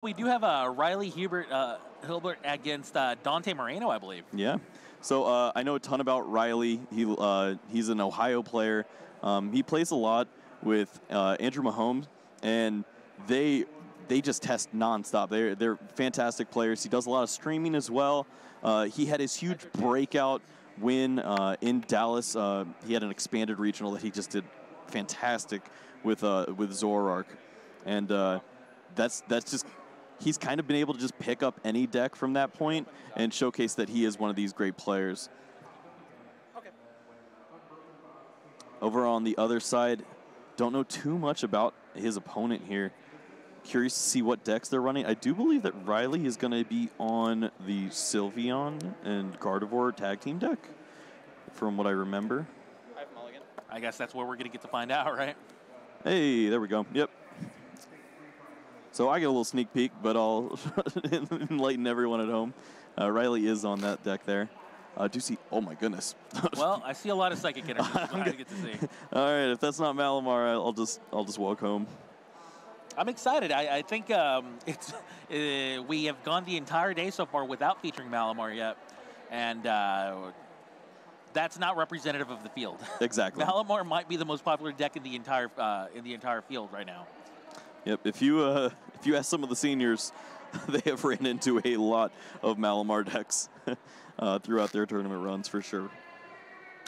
We do have Riley Hilbert against Dante Moreno, I believe. Yeah. So I know a ton about Riley. He's an Ohio player. He plays a lot with Andrew Mahomes, and they just test nonstop. They're fantastic players. He does a lot of streaming as well. He had his huge breakout win in Dallas. He had an expanded regional that he just did fantastic with Zoroark, and that's just. He's kind of been able to just pick up any deck from that point and showcase that he is one of these great players. Okay. Over on the other side, don't know too much about his opponent here. Curious to see what decks they're running. I do believe that Riley is going to be on the Sylveon and Gardevoir tag team deck, from what I remember. I have Mulligan. I guess that's where we're going to get to find out, right? Hey, there we go. Yep. So I get a little sneak peek, but I'll enlighten everyone at home. Riley is on that deck there. Do see? Oh my goodness. Well, I see a lot of psychic energy. I get to see. All right, if that's not Malamar, I'll just walk home. I'm excited. I think we have gone the entire day so far without featuring Malamar yet, and that's not representative of the field. Exactly. Malamar might be the most popular deck in the entire field right now. Yep. If you ask some of the seniors, they have ran into a lot of Malamar decks throughout their tournament runs for sure.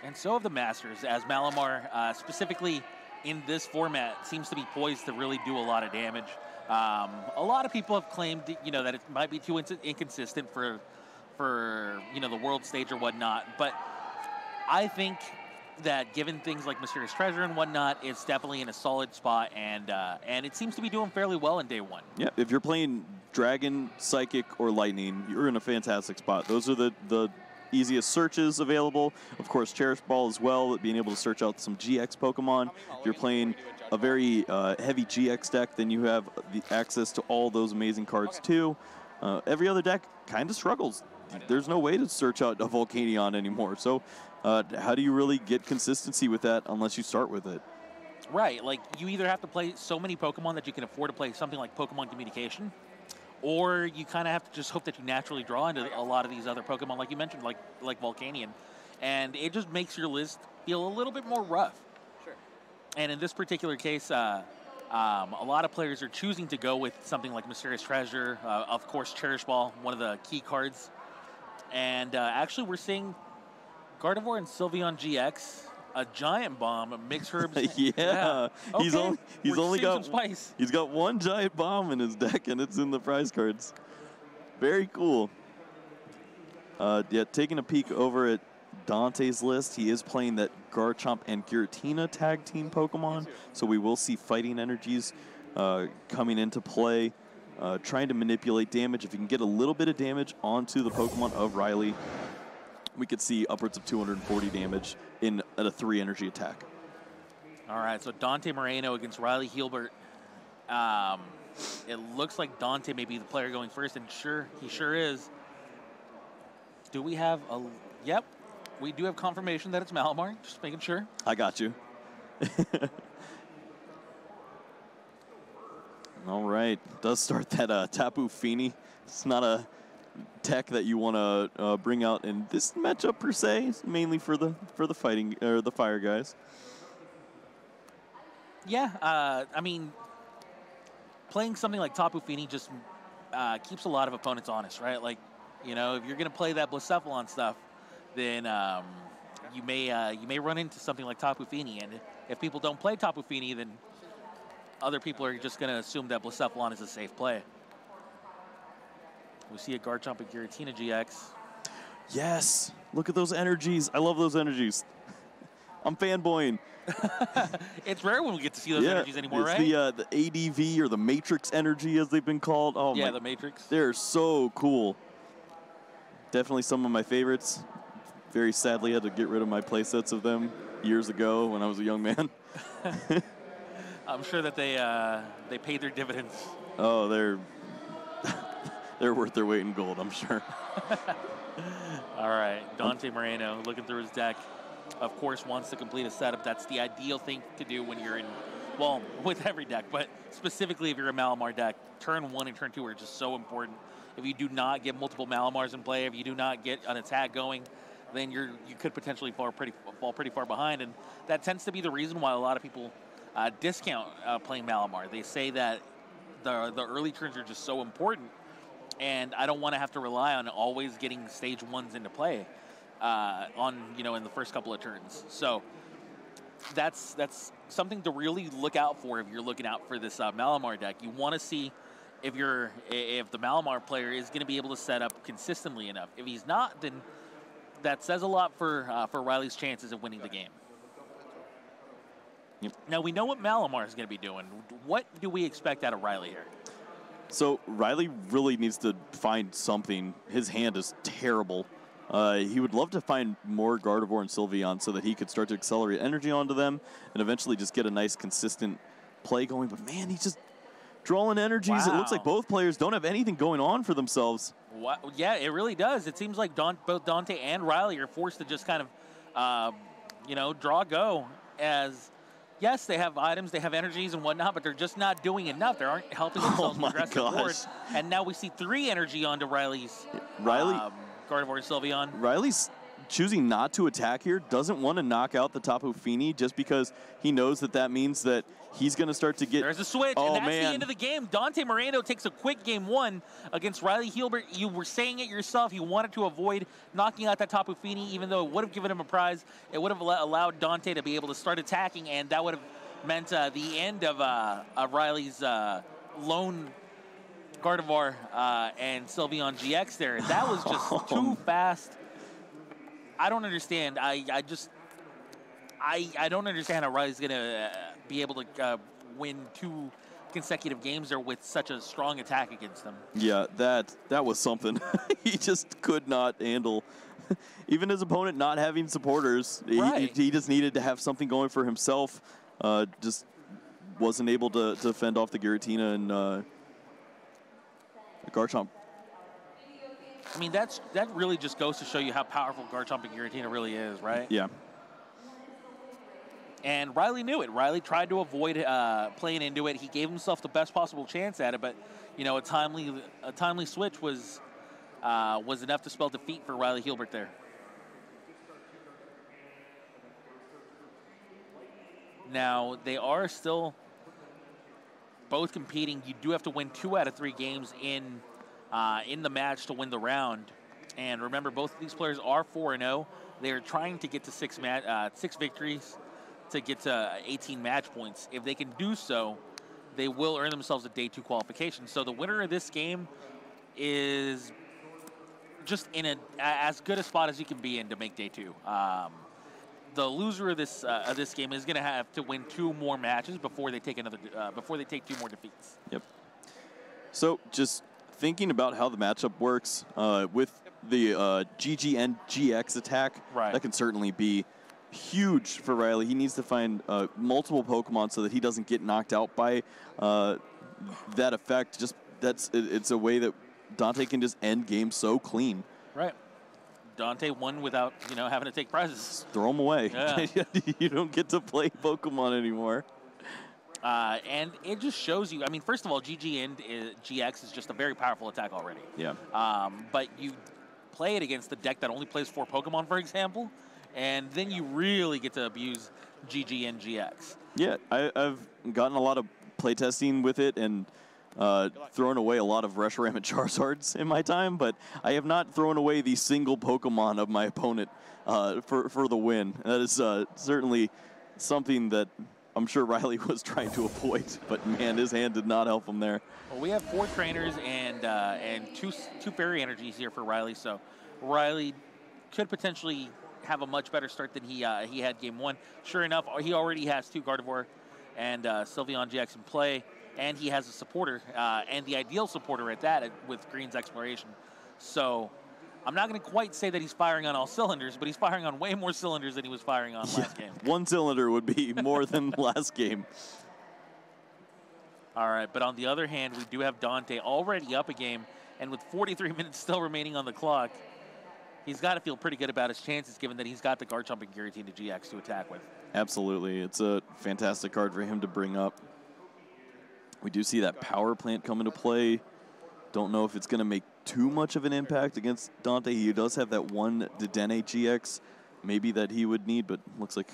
And so have the Masters, as Malamar, specifically in this format, seems to be poised to really do a lot of damage. A lot of people have claimed, that it might be too inconsistent for the world stage or whatnot. But I think that given things like Mysterious Treasure and whatnot, it's definitely in a solid spot, and it seems to be doing fairly well in day one. Yeah, if you're playing Dragon, Psychic, or Lightning, you're in a fantastic spot. Those are the easiest searches available. Of course, Cherish Ball as well, being able to search out some GX Pokemon. If you're playing a very heavy GX deck, then you have the access to all those amazing cards too. Every other deck kind of struggles. There's no way to search out a Volcanion anymore. So how do you really get consistency with that unless you start with it? Right. Like, you either have to play so many Pokemon that you can afford to play something like Pokemon Communication, or you kind of have to just hope that you naturally draw into a lot of these other Pokemon, like you mentioned, like Volcanion. And it just makes your list feel a little bit more rough. Sure. And in this particular case, a lot of players are choosing to go with something like Mysterious Treasure, of course, Cherish Ball, one of the key cards. And actually, we're seeing Gardevoir and Sylveon GX, a Giant Bomb, Mix Herbs. Yeah. Okay. He's only got spice. He's got one Giant Bomb in his deck, and it's in the prize cards. Very cool. Yeah, taking a peek over at Dante's list, he is playing that Garchomp and Giratina tag team Pokemon, so we will see fighting energies coming into play. Trying to manipulate damage. If you can get a little bit of damage onto the Pokemon of Riley, we could see upwards of 240 damage at a 3-energy attack. All right, so Dante Moreno against Riley Hilbert. It looks like Dante may be the player going first, and he sure is. Do we have a... Yep, we do have confirmation that it's Malamar, just making sure. I got you. All right, does start that Tapu Fini. It's not a tech that you want to bring out in this matchup per se. It's mainly for the fighting or the fire guys. Yeah, I mean, playing something like Tapu Fini just keeps a lot of opponents honest, right? Like, if you're going to play that Blacephalon stuff, then you may run into something like Tapu Fini, and if people don't play Tapu Fini, then other people are just going to assume that Blacephalon is a safe play. We see a Garchomp and Giratina GX. Yes! Look at those energies. I love those energies. I'm fanboying. It's rare when we get to see those energies anymore, right? It's the ADV or the Matrix energy, as they've been called. Oh, yeah, the Matrix. They're so cool. Definitely some of my favorites. Very sadly, had to get rid of my playsets of them years ago when I was a young man. I'm sure that they paid their dividends. Oh, they're worth their weight in gold, I'm sure. All right, Dante Moreno looking through his deck. Of course, wants to complete a setup. That's the ideal thing to do when you're in well, with every deck, but specifically if you're a Malamar deck, turn 1 and turn 2 are just so important. If you do not get multiple Malamars in play, if you do not get an attack going, then you could potentially fall pretty far behind, and that tends to be the reason why a lot of people discount playing Malamar. They say that the early turns are just so important, and I don't want to have to rely on always getting stage 1s into play in the first couple of turns. So that's something to really look out for if you're looking out for this Malamar deck. You want to see if the Malamar player is going to be able to set up consistently enough. If he's not, then that says a lot for Riley's chances of winning the game. Yep. Now, we know what Malamar is going to be doing. What do we expect out of Riley here? So Riley really needs to find something. His hand is terrible. He would love to find more Gardevoir and Sylveon so that he could start to accelerate energy onto them and eventually just get a nice, consistent play going. But, man, he's just drawing energies. Wow. It looks like both players don't have anything going on for themselves. Yeah, it really does. It seems like both Dante and Riley are forced to just kind of, draw go. As, yes, they have items, they have energies and whatnot, but they're just not doing enough. They aren't helping themselves progress the board. And now we see 3 energy onto Riley's Gardevoir and Sylveon. Riley's choosing not to attack here, doesn't want to knock out the Tapu Fini just because he knows that means that he's going to start to get... There's a switch, and that's the end of the game. Dante Mirando takes a quick game 1 against Riley Hilbert. You were saying it yourself. You wanted to avoid knocking out that Tapu Fini, even though it would have given him a prize. It would have allowed Dante to be able to start attacking, and that would have meant the end of Riley's lone Gardevoir and Sylveon GX there. That was just too fast. I don't understand. I don't understand how Riley's going to be able to win 2 consecutive games there with such a strong attack against them. Yeah, that was something. He just could not handle. Even his opponent not having supporters, right. he just needed to have something going for himself. Just wasn't able to fend off the Giratina and Garchomp. I mean, that really just goes to show you how powerful Garchomp and Giratina really is, right? Yeah. And Riley knew it. Riley tried to avoid playing into it. He gave himself the best possible chance at it, but a timely switch was enough to spell defeat for Riley Hilbert there. Now they are still both competing. You do have to win 2 out of 3 games in the match to win the round. And remember, both of these players are 4-0. They are trying to get to 6 victories to get to 18 match points. If they can do so, they will earn themselves a Day 2 qualification. So the winner of this game is just in as good a spot as you can be in to make Day 2. The loser of this game is going to have to win 2 more matches before they take 2 more defeats. Yep. So just thinking about how the matchup works with the GG and GX attack, right. That can certainly be huge for Riley. He needs to find multiple Pokemon so that he doesn't get knocked out by that effect. It's a way that Dante can just end games so clean. Right. Dante won without having to take prizes. Throw them away. Yeah. You don't get to play Pokemon anymore. And it just shows you. I mean, first of all, GG and GX is just a very powerful attack already. Yeah. But you play it against the deck that only plays 4 Pokemon, for example, and then you really get to abuse GG and GX. Yeah, I've gotten a lot of playtesting with it and thrown away a lot of Reshiram and Charizards in my time, but I have not thrown away the single Pokemon of my opponent for the win. That is certainly something that I'm sure Riley was trying to avoid, but man, his hand did not help him there. Well, we have 4 trainers and two fairy energies here for Riley, so Riley could potentially have a much better start than he had game 1. Sure enough, he already has 2 Gardevoir and Sylveon GX in play, and he has a supporter, and the ideal supporter at that with Green's Exploration. So I'm not going to quite say that he's firing on all cylinders, but he's firing on way more cylinders than he was firing on last game. 1 cylinder would be more than last game. All right, but on the other hand, we do have Dante already up a game, and with 43 minutes still remaining on the clock, he's got to feel pretty good about his chances, given that he's got the Garchomp and Giratina GX to attack with. Absolutely. It's a fantastic card for him to bring up. We do see that Power Plant come into play. Don't know if it's going to make too much of an impact against Dante. He does have that one Dedenne GX maybe that he would need, but looks like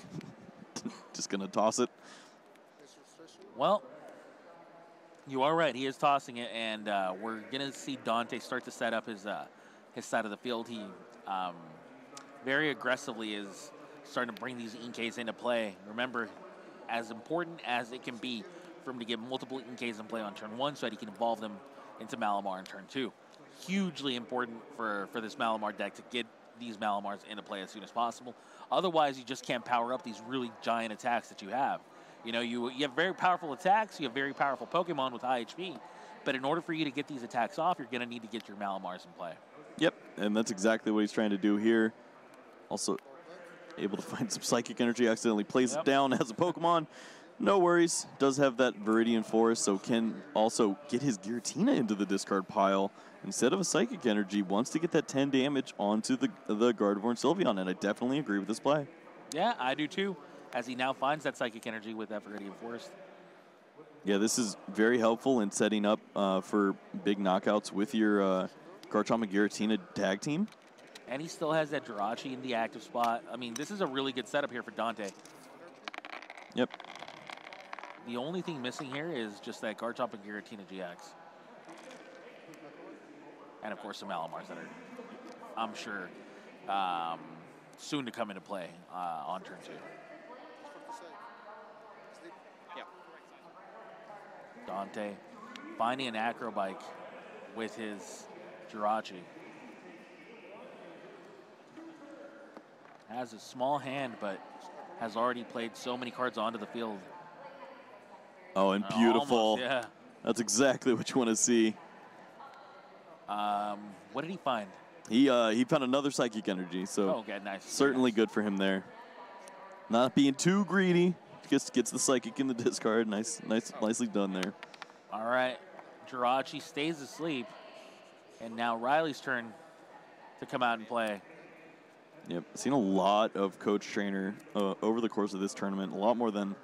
just going to toss it. Well, you are right. He is tossing it, and we're going to see Dante start to set up his side of the field. He very aggressively is starting to bring these Inkays into play. Remember, as important as it can be for him to get multiple Inkays in play on turn 1 so that he can evolve them into Malamar in turn 2. Hugely important for this Malamar deck to get these Malamars into play as soon as possible. Otherwise, you just can't power up these really giant attacks that you have. You know, you have very powerful attacks, you have very powerful Pokemon with high HP, but in order for you to get these attacks off, you're going to need to get your Malamars in play. Yep, and that's exactly what he's trying to do here. Also able to find some Psychic Energy, accidentally plays it down as a Pokemon. No worries, does have that Viridian Forest, so can also get his Giratina into the discard pile. Instead of a Psychic Energy, wants to get that 10 damage onto the Gardevoir and Sylveon, and I definitely agree with this play. Yeah, I do too, as he now finds that Psychic Energy with that Viridian Forest. Yeah, this is very helpful in setting up for big knockouts with your Garchomp and Giratina tag team. And he still has that Jirachi in the active spot. I mean, this is a really good setup here for Dante. Yep. The only thing missing here is just that Garchomp and Giratina GX. And, of course, some Malamars that are, I'm sure, soon to come into play on turn 2. Dante finding an Acro Bike with his Jirachi. Has a small hand, but has already played so many cards onto the field. Oh, and beautiful. Almost, yeah. That's exactly what you want to see. What did he find? He found another Psychic Energy, so okay, nice. Certainly good for him there. Not being too greedy. Gets the Psychic in the discard. Nicely done there. All right. Jirachi stays asleep. And now Riley's turn to come out and play. Yep. Seen a lot of Coach Trainer over the course of this tournament. A lot more than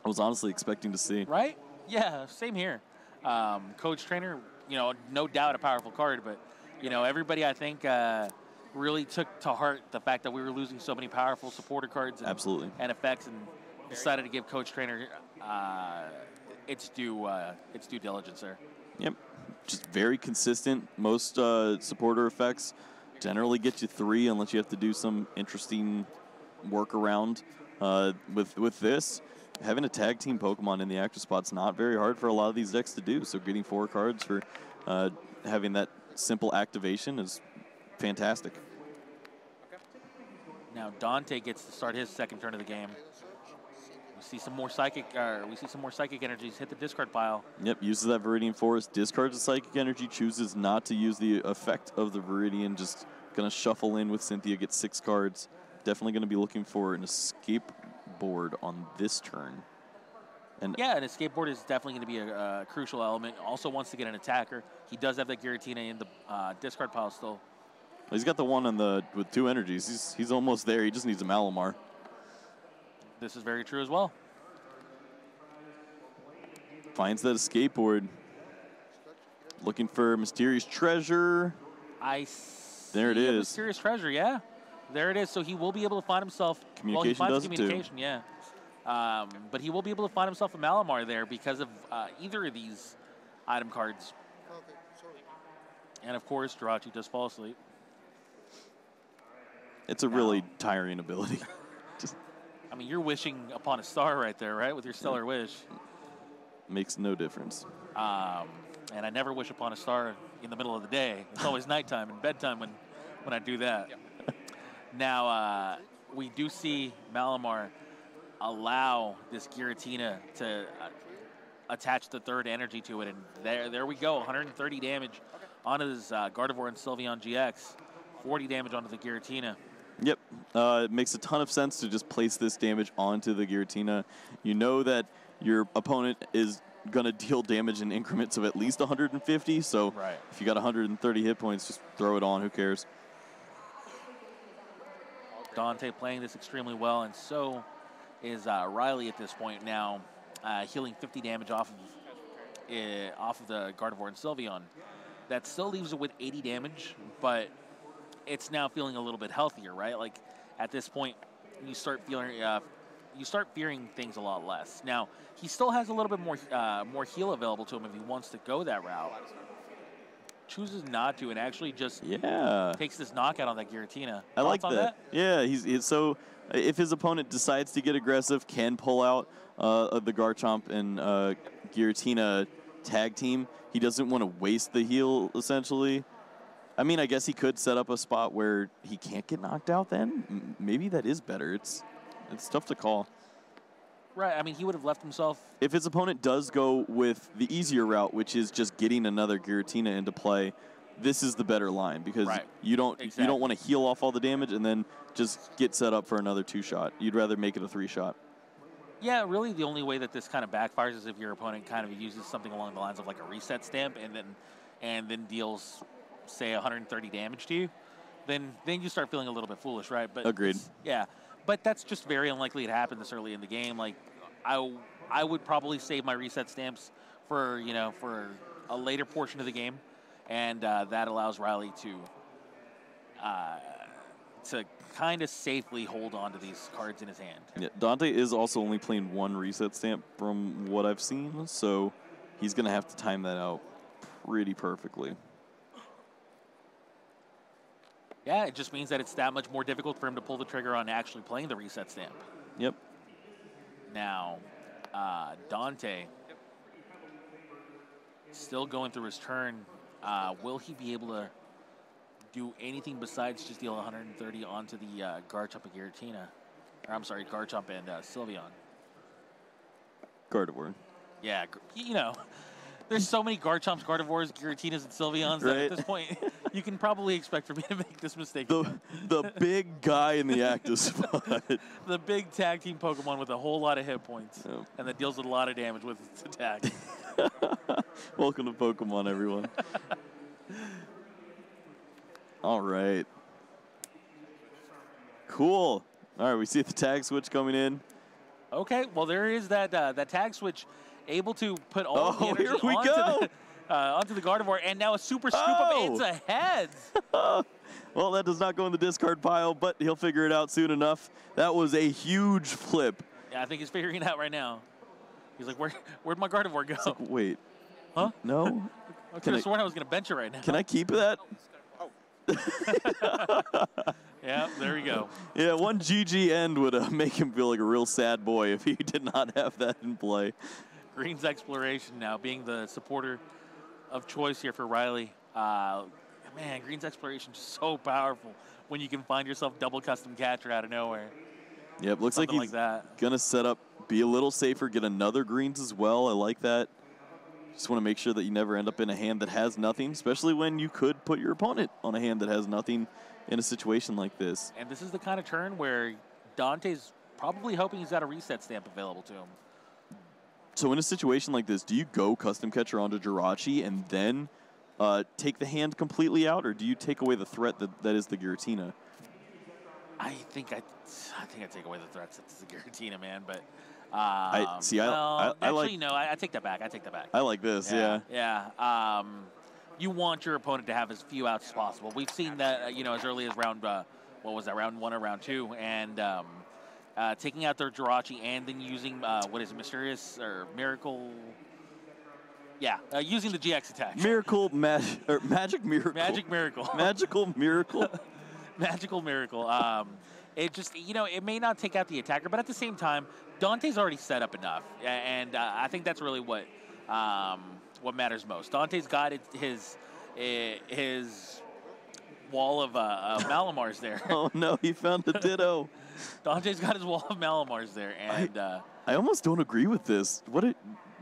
I was honestly expecting to see. Right? Yeah, same here. Coach Trainer, you know, no doubt a powerful card, but, you know, everybody, I think, really took to heart the fact that we were losing so many powerful supporter cards Absolutely. And effects, and decided to give Coach Trainer its due diligence there. Yep. Just very consistent. Most supporter effects generally get you 3 unless you have to do some interesting workaround. With this, having a tag team Pokemon in the active spot's not very hard for a lot of these decks to do. So getting 4 cards for having that simple activation is fantastic. Now Dante gets to start his second turn of the game. We see some more psychic energies hit the discard pile. Yep, uses that Viridian Forest, discards the Psychic Energy, chooses not to use the effect of the Viridian, just gonna shuffle in with Cynthia, get 6 cards. Definitely gonna be looking for an escape board on this turn. And yeah, an escape board is definitely going to be a crucial element. Also wants to get an attacker. He does have that Giratina in the discard pile still. He's got the one on with 2 energies. He's almost there. He just needs a Malamar. This is very true as well. Finds that escape board. Looking for Mysterious Treasure. There it is. Mysterious Treasure, yeah. There it is. So he will be able to find himself. Communication well, he does finds it communication, too. Yeah. But he will be able to find himself a Malamar there because of either of these item cards. And of course, Jirachi does fall asleep. It's a really tiring ability. I mean, you're wishing upon a star right there, right? With your Stellar Wish. Makes no difference. And I never wish upon a star in the middle of the day. It's always nighttime and bedtime when I do that. Yeah. Now, we do see Malamar allow this Giratina to attach the 3rd energy to it. And there we go, 130 damage onto this Gardevoir and Sylveon GX. 40 damage onto the Giratina. Yep. It makes a ton of sense to just place this damage onto the Giratina. You know that your opponent is going to deal damage in increments of at least 150, so if you got 130 hit points, just throw it on. Who cares? Dante playing this extremely well, and so is Riley at this point now, healing 50 damage off of the Gardevoir and Sylveon. That still leaves it with 80 damage, but it's now feeling a little bit healthier, right? Like at this point, you start fearing things a lot less. Now he still has a little bit more heal available to him if he wants to go that route. Chooses not to, and actually just takes this knockout on that Giratina. I like that. Yeah, he's so if his opponent decides to get aggressive, can pull out the Garchomp and Giratina tag team. He doesn't want to waste the heal, essentially. I mean, I guess he could set up a spot where he can't get knocked out then. Maybe that is better. It's tough to call. Right, I mean, he would have left himself. If his opponent does go with the easier route, which is just getting another Giratina into play, this is the better line because you don't want to heal off all the damage and then just get set up for another 2-shot. You'd rather make it a 3-shot. Yeah, really the only way that this kind of backfires is if your opponent kind of uses something along the lines of like a reset stamp and then deals, say, 130 damage to you. Then you start feeling a little bit foolish, right? But agreed. Yeah. But that's just very unlikely to happen this early in the game. Like, I would probably save my reset stamps for a later portion of the game, and that allows Riley to kind of safely hold on to these cards in his hand. Yeah, Dante is also only playing one reset stamp from what I've seen, so he's going to have to time that out pretty perfectly. Yeah, it just means that it's that much more difficult for him to pull the trigger on actually playing the reset stamp. Yep. Now, Dante, still going through his turn. Will he be able to do anything besides just deal 130 onto the Garchomp and Giratina? Or, I'm sorry, Garchomp and Sylveon. Gardevoir. Yeah, there's so many Garchomps, Gardevoirs, Giratinas, and Sylveons that at this point you can probably expect for me to make this mistake. The big guy in the active spot. The big tag team Pokemon with a whole lot of hit points and that deals with a lot of damage with its attack. Welcome to Pokemon, everyone. All right. Cool. All right, we see the tag switch coming in. Okay, well, there is that tag switch. Able to put all the energy here we go. Onto the Gardevoir, and now a super scoop up into heads. Well, that does not go in the discard pile, but he'll figure it out soon enough. That was a huge flip. Yeah, I think he's figuring it out right now. He's like, where'd my Gardevoir go? Like, wait. Huh? No? I could have sworn I was going to bench it right now. Can I keep that? Yeah, there we go. Yeah, one GG end would make him feel like a real sad boy if he did not have that in play. Green's Exploration now being the supporter of choice here for Riley. Man, Green's Exploration is so powerful when you can find yourself double custom catcher out of nowhere. Yep, looks like he's going to set up, be a little safer, get another Greens as well. I like that. Just want to make sure that you never end up in a hand that has nothing, especially when you could put your opponent on a hand that has nothing in a situation like this. And this is the kind of turn where Dante's probably hoping he's got a reset stamp available to him. So in a situation like this, do you go custom catcher onto Jirachi and then take the hand completely out, or do you take away the threat that is the Giratina? I think I take away the threats. It's the Giratina, man. But I take that back. I take that back. I like this. Yeah. Yeah. You want your opponent to have as few outs as possible. We've seen that as early as round round 1 or round 2, and taking out their Jirachi and then using Mysterious or Miracle. Yeah, using the GX attack. Magic Miracle. Magic Miracle. Magical Miracle. Magical Miracle. It just, it may not take out the attacker, but at the same time, Dante's already set up enough, and I think that's really what matters most. Dante's got his wall of Malamars there. Oh no, he found the Ditto. Dante's got his wall of Malamars there, and I almost don't agree with this.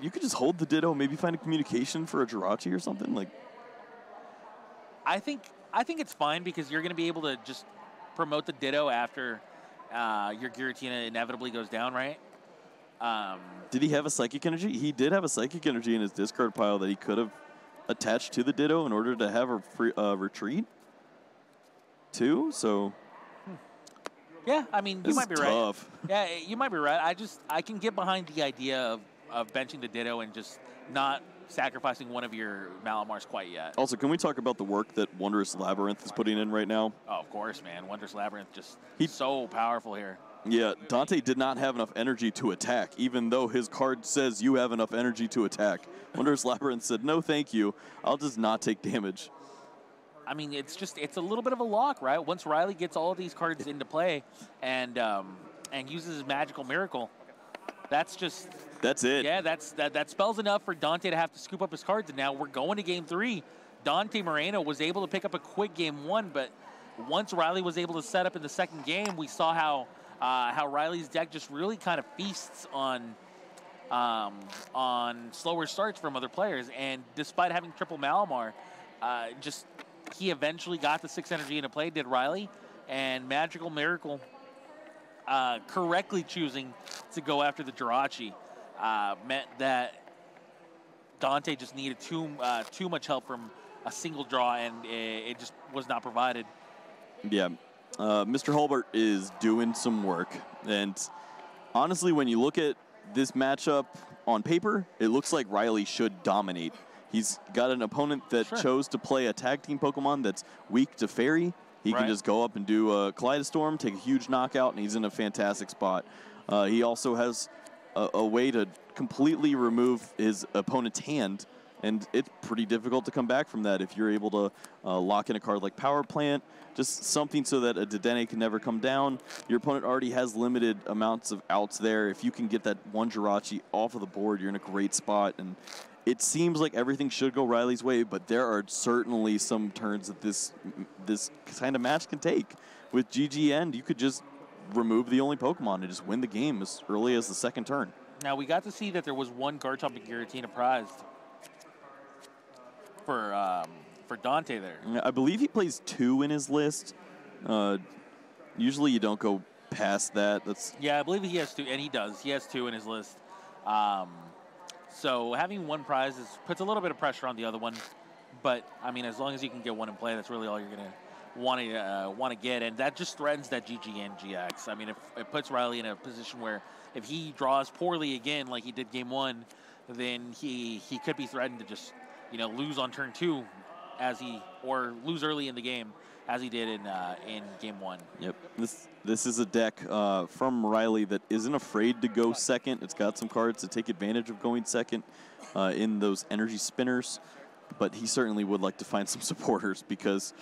You could just hold the Ditto, maybe find a communication for a Jirachi or something like. I think it's fine because you're going to be able to just promote the Ditto after your Giratina inevitably goes down, right? Did he have a Psychic Energy? He did have a Psychic Energy in his discard pile that he could have attached to the Ditto in order to have a retreat, too. So Yeah, I mean, you This might is be right. tough. Yeah, you might be right. I can get behind the idea of benching the Ditto and just not sacrificing one of your Malamars quite yet. Also, can we talk about the work that Wondrous Labyrinth is putting in right now? Oh, of course, man. Wondrous Labyrinth just He- so powerful here. Yeah, Dante did not have enough energy to attack, even though his card says you have enough energy to attack. Wondrous Labyrinth said, no, thank you. I'll just not take damage. I mean, it's a little bit of a lock, right? Once Riley gets all these cards into play and uses his Magical Miracle, that's it. Yeah, that spells enough for Dante to have to scoop up his cards. And now we're going to game 3. Dante Moreno was able to pick up a quick game 1, but once Riley was able to set up in the second game, we saw how Riley's deck just really kind of feasts on slower starts from other players. And despite having triple Malamar, he eventually got the 6 energy into play, did Riley, and Magical Miracle correctly choosing to go after the Jirachi meant that Dante just needed too much help from a single draw, and it just was not provided. Yeah. Mr. Hulbert is doing some work. And honestly, when you look at this matchup on paper, it looks like Riley should dominate. He's got an opponent that chose to play a tag team Pokemon that's weak to Fairy. He can just go up and do a Kaleidostorm, take a huge knockout, and he's in a fantastic spot. He also has a way to completely remove his opponent's hand, and it's pretty difficult to come back from that if you're able to lock in a card like Power Plant, just something so that a Dedenne can never come down. Your opponent already has limited amounts of outs there. If you can get that one Jirachi off of the board, you're in a great spot. And it seems like everything should go Riley's way, but there are certainly some turns that this kind of match can take. With GG End, you could just remove the only Pokemon and just win the game as early as the second turn. Now, we got to see that there was one Garchomp and Giratina prized for Dante there. I believe he plays 2 in his list. Usually you don't go past that. Yeah, I believe he has 2, and he does. He has 2 in his list. So having one prize puts a little bit of pressure on the other one. But, I mean, as long as you can get one in play, that's really all you're going to want to get. And that just threatens that GGN GX. I mean, if it puts Riley in a position where if he draws poorly again like he did game 1, then he could be threatened to just, lose on turn 2 or lose early in the game as he did in game 1. Yep. This is a deck from Riley that isn't afraid to go second. It's got some cards to take advantage of going second in those energy spinners. But he certainly would like to find some supporters because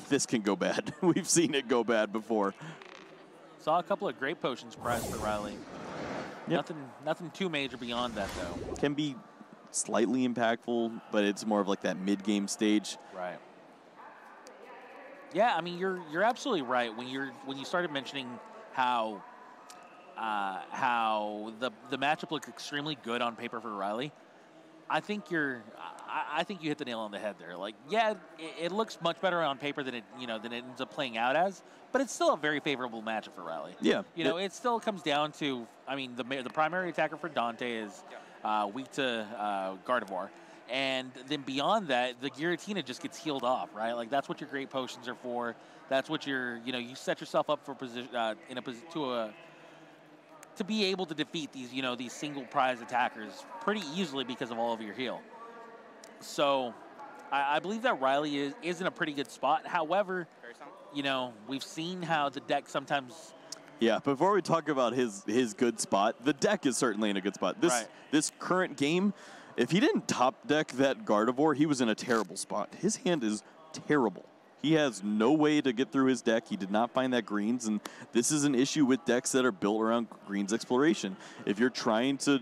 this can go bad. We've seen it go bad before. Saw a couple of Great Potions prized for Riley. Yep. Nothing too major beyond that, though. Can be slightly impactful, but it's more of like that mid-game stage. Right. Yeah, I mean, you're absolutely right when you started mentioning how the matchup looked extremely good on paper for Riley. I think you hit the nail on the head there. Like, yeah, it looks much better on paper than it ends up playing out as, but it's still a very favorable matchup for Riley. Yeah. It still comes down to, I mean, the primary attacker for Dante is weak to Gardevoir. And then beyond that, the Giratina just gets healed off, right? Like, that's what your Great Potions are for. That's what you set yourself up for position to be able to defeat these single prize attackers pretty easily because of all of your heal. So I believe that Riley is in a pretty good spot. However, we've seen how the deck sometimes. Yeah, before we talk about his good spot, the deck is certainly in a good spot. This current game, if he didn't top deck that Gardevoir, he was in a terrible spot. His hand is terrible. He has no way to get through his deck. He did not find that greens, and this is an issue with decks that are built around greens exploration. If you're trying to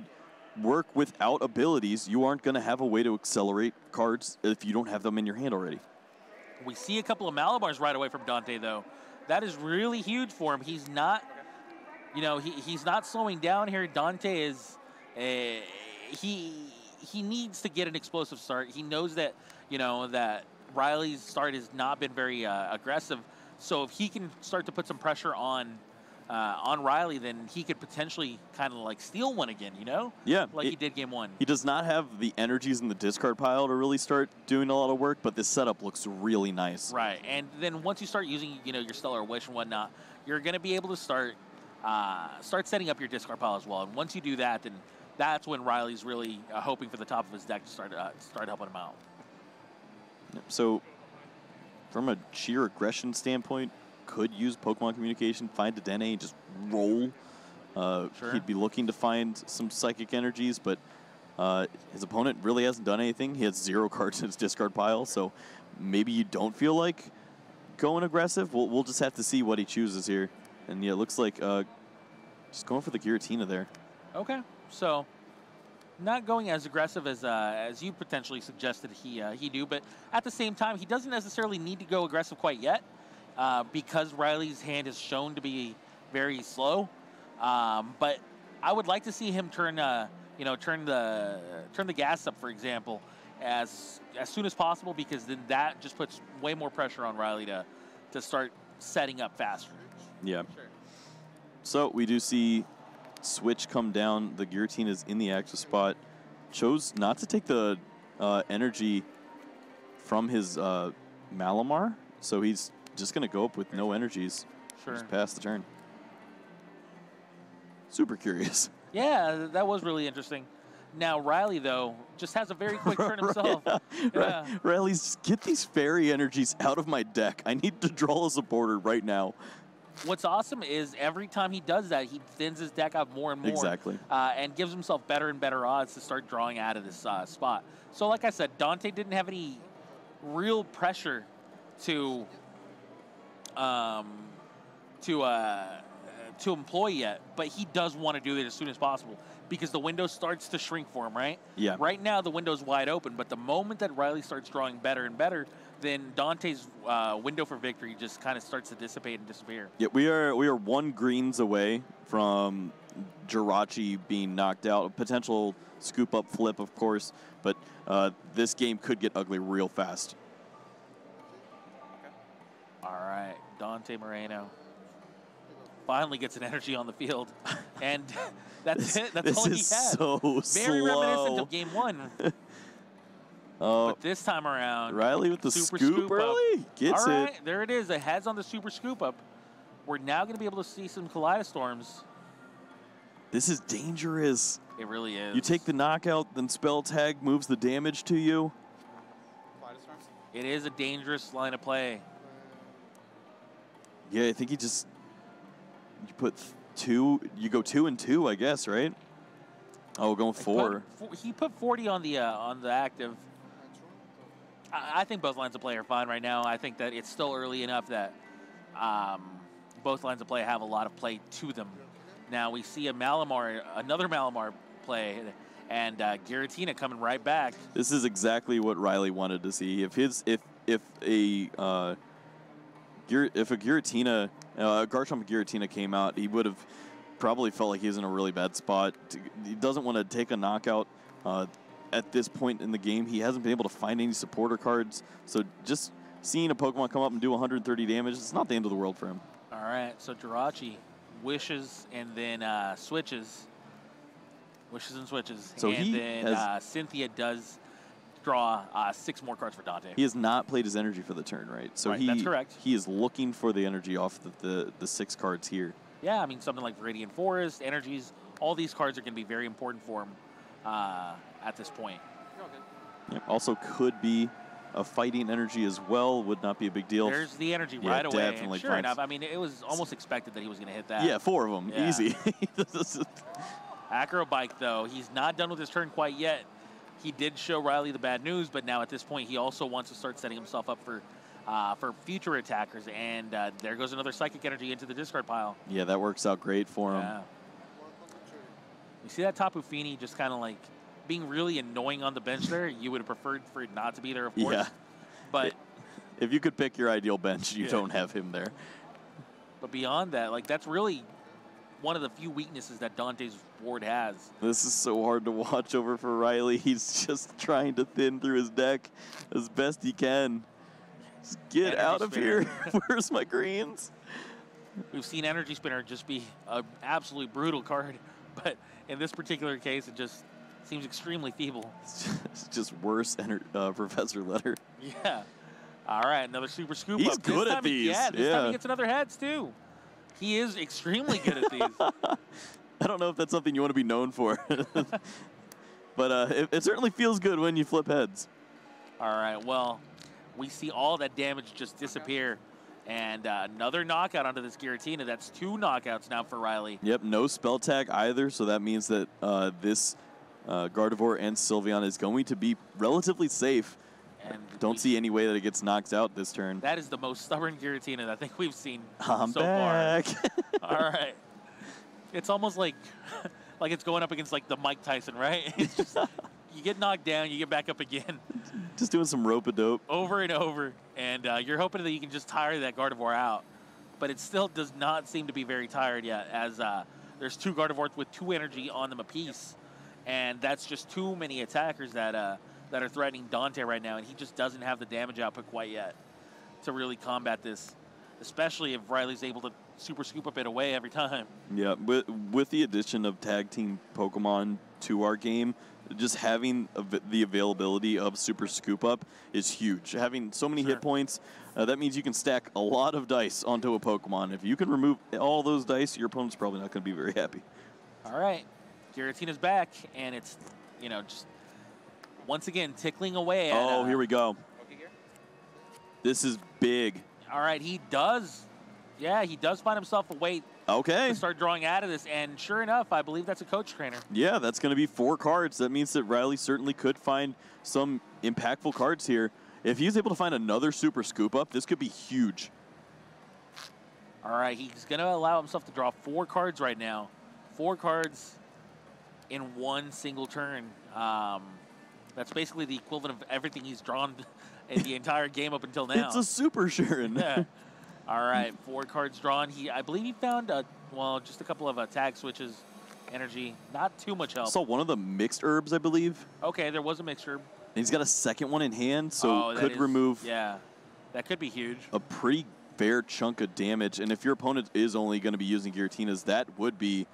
work without abilities, you aren't going to have a way to accelerate cards if you don't have them in your hand already. We see a couple of Malabars right away from Dante, though. That is really huge for him. He's not, he's not slowing down here. Dante is, he needs to get an explosive start. He knows that, that Riley's start has not been very aggressive. So if he can start to put some pressure on on Riley, then he could potentially kind of like steal one again, you know? Yeah. Like he did game 1. He does not have the energies in the discard pile to really start doing a lot of work, but this setup looks really nice. Right, and then once you start using, you know, your Stellar Wish and whatnot, you're going to be able to start setting up your discard pile as well. And once you do that, then that's when Riley's really hoping for the top of his deck to start helping him out. So, from a sheer aggression standpoint, could use Pokemon Communication, find a Dene, and just roll. Sure. He'd be looking to find some Psychic Energies, but his opponent really hasn't done anything. He has 0 cards in his discard pile, so maybe you don't feel like going aggressive. We'll just have to see what he chooses here. And yeah, it looks like just going for the Giratina there. Okay, so not going as aggressive as you potentially suggested he do, but at the same time, he doesn't necessarily need to go aggressive quite yet because Riley's hand is shown to be very slow. But I would like to see him turn the gas up, for example, as soon as possible, because then that just puts way more pressure on Riley to start setting up faster. Yeah. Sure. So we do see Switch come down. The Giratina is in the active spot. Chose not to take the energy from his Malamar, so he's just going to go up with no energies. Sure. Just pass the turn. Super curious. Yeah, that was really interesting. Now, Riley, though, just has a very quick turn himself. Yeah. Riley's, get these fairy energies out of my deck. I need to draw a supporter right now. What's awesome is every time he does that, he thins his deck out more and more. Exactly. And gives himself better and better odds to start drawing out of this spot. So like I said, Dante didn't have any real pressure to employ yet, but he does want to do it as soon as possible because the window starts to shrink for him, right? Yeah. Right now, the window's wide open, but the moment that Riley starts drawing better and better, then Dante's window for victory just kind of starts to dissipate and disappear. Yeah, we are 1 greens away from Jirachi being knocked out. A potential scoop up flip, of course, but this game could get ugly real fast. All right, Dante Moreno finally gets an energy on the field, and that's it. That's all he had. This is so Very slow. reminiscent of Game 1. Oh, But this time around, Riley with the super scoop early. Up. Gets All right, it. there it is. It heads on the super scoop up. We're now going to be able to see some Kaleidostorms. This is dangerous. It really is. You take the knockout, then spell tag moves the damage to you. It is a dangerous line of play. Yeah, I think you put 2. You go 2 and 2, I guess, right? Oh, going 4. He put 40 on the active. I think both lines of play are fine right now. I think that it's still early enough that both lines of play have a lot of play to them. Now we see another Malamar play, and Giratina coming right back. This is exactly what Riley wanted to see. If a Giratina, Garchomp Giratina came out, he would have probably felt like he was in a really bad spot. He doesn't want to take a knockout at this point in the game. He hasn't been able to find any supporter cards, so just seeing a Pokemon come up and do 130 damage, it's not the end of the world for him. All right, so Jirachi wishes and then switches. Wishes and switches. So and he then has, Cynthia does draw 6 more cards for Dante. he has not played his energy for the turn, right? So Right, that's correct. He is looking for the energy off the 6 cards here. Yeah, I mean, something like Viridian Forest, Energies, all these cards are going to be very important for him at this point. Yep. Also could be a fighting energy as well. Would not be a big deal. There's the energy Yeah, right away. definitely And sure finds- enough, I mean, it was almost expected that he was going to hit that. Yeah, 4 of them. Yeah. Easy. Acrobike, though, he's not done with his turn quite yet. He did show Riley the bad news, but now at this point, he also wants to start setting himself up for future attackers. And there goes another Psychic Energy into the discard pile. Yeah, that works out great for him. Yeah. You see that Tapu Fini just kind of like being really annoying on the bench there? You would have preferred for it not to be there, of course. Yeah. But If you could pick your ideal bench, you Yeah. don't have him there. but beyond that, like that's really one of the few weaknesses that Dante's board has. This is so hard to watch over for Riley. He's just trying to thin through his deck as best he can. Just get Energy out of spinner. here. Where's my greens? We've seen Energy Spinner just be an absolutely brutal card, but in this particular case, it just seems extremely feeble. It's just worse, Professor Letter. Yeah. All right, another super scoop He's up. good at these. Yeah, this time he gets another heads, too. He is extremely good at these. I don't know if that's something you want to be known for. But it certainly feels good when you flip heads. All right, well, we see all that damage just disappear. And another knockout onto this Giratina. That's 2 knockouts now for Riley. Yep, no spell tag either, so that means that this Gardevoir and Sylveon is going to be relatively safe. And don't see any way that it gets knocked out this turn. That is the most stubborn Giratina that I think we've seen I'm so back. far. All right. It's almost like it's going up against like the Mike Tyson, right? It's just you get knocked down, you get back up again. Just doing some rope-a-dope. Over and over. And you're hoping that you can just tire that Gardevoir out. But it still does not seem to be very tired yet, as there's 2 Gardevoirs with 2 energy on them apiece. And that's just too many attackers that are threatening Dante right now, and he just doesn't have the damage output quite yet to really combat this, especially if Riley's able to super scoop up it away every time. Yeah, with the addition of tag team Pokemon to our game, just having the availability of super scoop up is huge. Having so many hit points, that means you can stack a lot of dice onto a Pokemon. If you can remove all those dice, your opponent's probably not going to be very happy. All right, Giratina's back, and it's, just once again tickling away at, here we go. This is big. All right, he does find himself a way to start drawing out of this, and sure enough, I believe that's a coach trainer. Yeah, that's going to be 4 cards. That means that Riley certainly could find some impactful cards here. If he's able to find another super scoop up, this could be huge. All right, he's going to allow himself to draw 4 cards right now. 4 cards in one single turn. That's basically the equivalent of everything he's drawn in the entire game up until now. It's a super Sharon. Yeah. All right, 4 cards drawn. I believe he found just a couple of tag switches, energy. Not too much help. I saw one of the mixed herbs, I believe. Okay, there was a mixed herb. And he's got a second one in hand, so could remove. Yeah, that could be huge. A pretty fair chunk of damage, and if your opponent is only going to be using Giratinas, that would be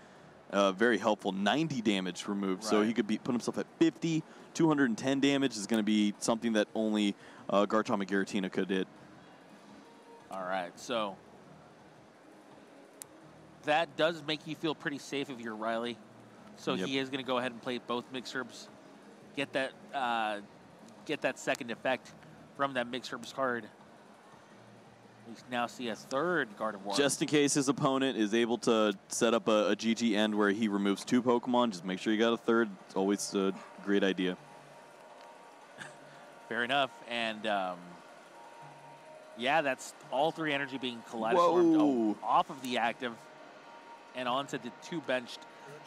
very helpful. 90 damage removed, so he could put himself at 50. 210 damage is going to be something that only Garchomp and Giratina could hit. All right, so that does make you feel pretty safe if you're Riley. So he is going to go ahead and play both mixed herbs, get that second effect from that mixed herbs card. We now see a 3rd Gardevoir. Just in case his opponent is able to set up a GG end where he removes 2 Pokemon, just make sure you got a 3rd. It's always a great idea. Fair enough. And yeah, that's all 3 energy being kaleidostormed off of the active and onto the 2 benched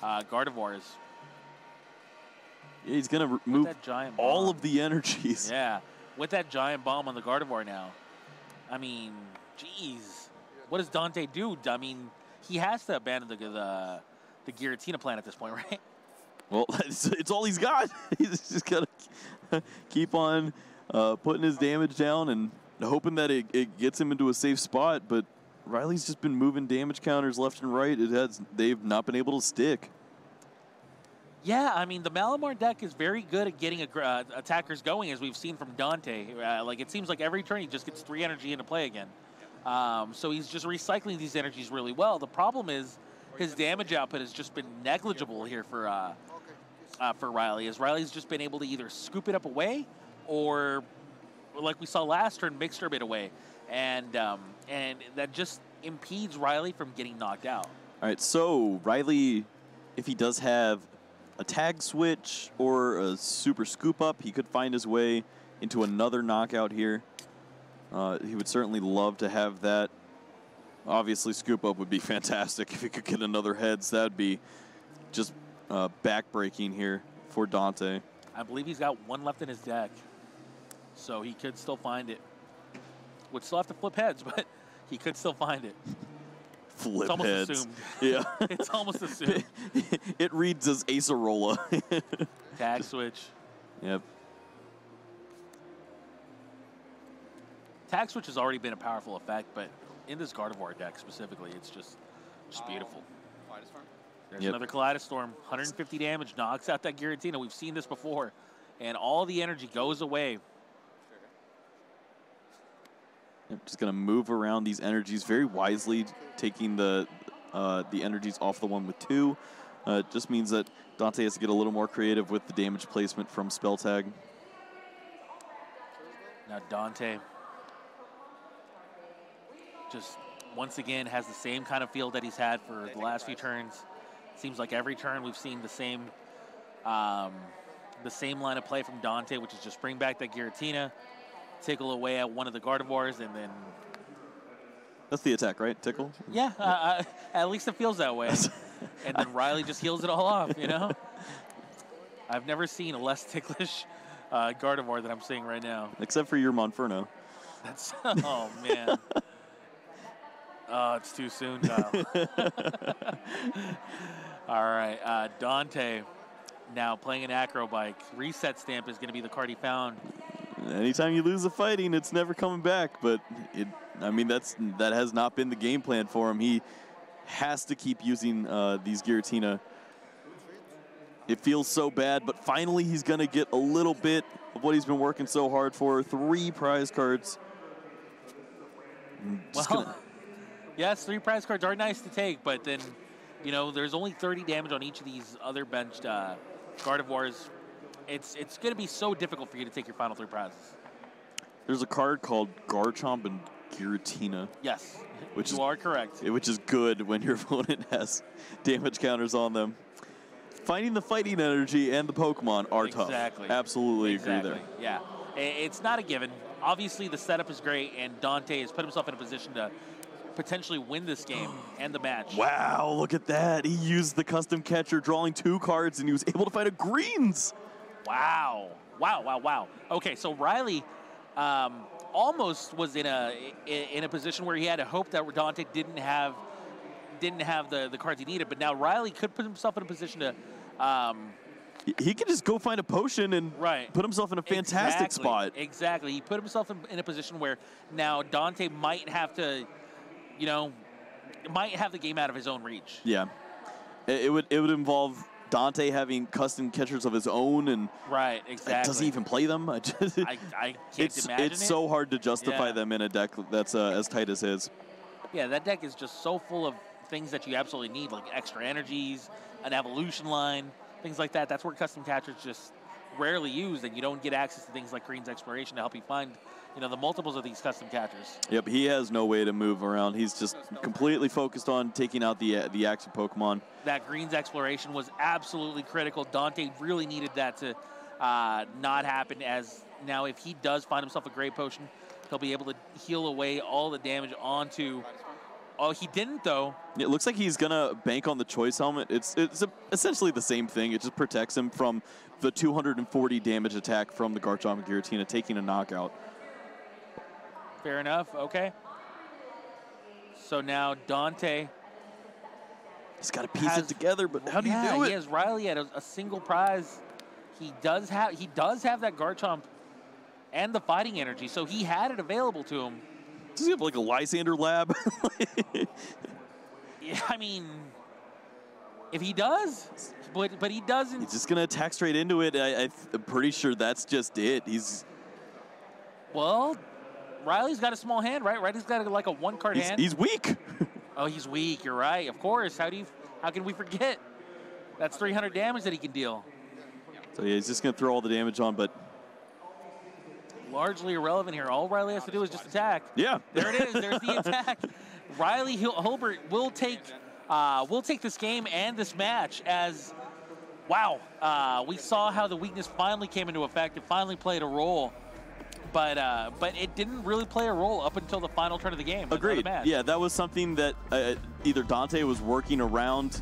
Gardevoirs. Yeah, he's going to remove all of the energies. Yeah, with that giant bomb on the Gardevoir now. I mean, geez, what does Dante do? I mean, he has to abandon the Giratina plan at this point, right? Well, it's all he's got. He's just got to keep on putting his damage down and hoping that it gets him into a safe spot. But Riley's just been moving damage counters left and right. They've not been able to stick. Yeah, I mean, the Malamar deck is very good at getting attackers going, as we've seen from Dante. It seems like every turn he just gets 3 energy into play again. So he's just recycling these energies really well. The problem is his damage output has just been negligible here for Riley, as Riley's just been able to either scoop it up away or, like we saw last turn, mixed herb it away. And that just impedes Riley from getting knocked out. All right, so Riley, if he does have a tag switch or a super scoop up, he could find his way into another knockout here. He would certainly love to have that. Obviously, scoop up would be fantastic if he could get another heads. That would be just back-breaking here for Dante. I believe he's got 1 left in his deck, so he could still find it. Would still have to flip heads, but he could still find it. Flip it's almost heads. Assumed. Yeah. It's almost assumed. It reads as Acerola. Tag switch. Yep. Tag switch has already been a powerful effect, but in this Gardevoir deck specifically, it's just beautiful. There's Yep. another Kaleidostorm, 150 damage, knocks out that Giratina. We've seen this before, and all the energy goes away. Yep, just going to move around these energies very wisely, taking the energies off the one with 2. It just means that Dante has to get a little more creative with the damage placement from Spell Tag. Now Dante just once again has the same kind of field that he's had for the last few turns. Seems like every turn we've seen the same line of play from Dante, which is just bring back that Giratina, tickle away at one of the Gardevoirs, and then... That's the attack, right? Tickle? Yeah, at least it feels that way. And then Riley just heals it all off, you know? I've never seen a less ticklish Gardevoir than I'm seeing right now. Except for your Monferno. That's, oh, man. Oh, it's too soon, Kyle. All right, Dante now playing an Acro Bike. Reset Stamp is going to be the card he found. Anytime you lose a fighting, it's never coming back. But that has not been the game plan for him. He has to keep using these Giratina. It feels so bad, but finally he's going to get a little bit of what he's been working so hard for. 3 prize cards. Yes, 3 prize cards are nice to take, but then, you know, there's only 30 damage on each of these other benched Gardevoirs. It's going to be so difficult for you to take your final 3 prizes. There's a card called Garchomp and Giratina. Yes, which you are correct. Which is good when your opponent has damage counters on them. Finding the fighting energy and the Pokemon are tough. Absolutely agree there. Yeah, it's not a given. Obviously, the setup is great, and Dante has put himself in a position to potentially win this game and the match. Wow, look at that. He used the custom catcher, drawing 2 cards, and he was able to find a greens. Wow. Wow. Okay, so Riley almost was in a position where he had to hope that Dante didn't have the cards he needed, but now Riley could put himself in a position to he could just go find a potion and put himself in a fantastic spot. Exactly. He put himself in a position where now Dante might have to, you know, might have the game out of his own reach. Yeah. It would involve Dante having custom catchers of his own, and does he even play them? I can't imagine it's so hard to justify them in a deck that's as tight as his. Yeah, that deck is just so full of things that you absolutely need, like extra energies, an evolution line, things like that. That's where custom catchers just rarely used, and you don't get access to things like Green's Exploration to help you find, you know, the multiples of these custom catchers. Yep, he has no way to move around. He's just completely focused on taking out the active Pokemon. That Green's Exploration was absolutely critical. Dante really needed that to not happen, as now if he does find himself a Great Potion, he'll be able to heal away all the damage onto... Oh, he didn't, though. It looks like he's going to bank on the Choice Helmet. It's essentially the same thing. It just protects him from the 240 damage attack from the Garchomp and Giratina taking a knockout. Fair enough. Okay. So now Dante... He's got to piece it together, but how do you do it? He has Riley at a single prize. He does have that Garchomp and the fighting energy, so he had it available to him. Does he have like a Lysander lab? Yeah, I mean, if he does, but he doesn't. He's just gonna attack straight into it. I'm pretty sure that's just it. Well, Riley's got a small hand, right? Riley's got like a 1-card hand. He's weak. Oh, he's weak. You're right. Of course. How can we forget? That's 300 damage that he can deal. So yeah, he's just gonna throw all the damage on, but largely irrelevant here. All Riley has to do is just attack. Yeah. There it is. There's the attack. Riley Hilbert will take this game and this match as, wow, we saw how the weakness finally came into effect. It finally played a role. But it didn't really play a role up until the final turn of the game. Agreed. Yeah, that was something that either Dante was working around,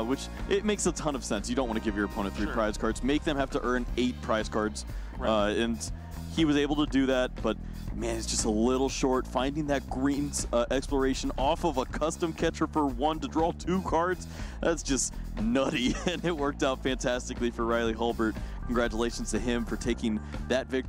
which it makes a ton of sense. You don't want to give your opponent 3 prize cards. Make them have to earn 8 prize cards. And he was able to do that, but man, it's just a little short. Finding that Green's Exploration off of a custom catcher for 1 to draw 2 cards, that's just nutty. And it worked out fantastically for Riley Hilbert. Congratulations to him for taking that victory.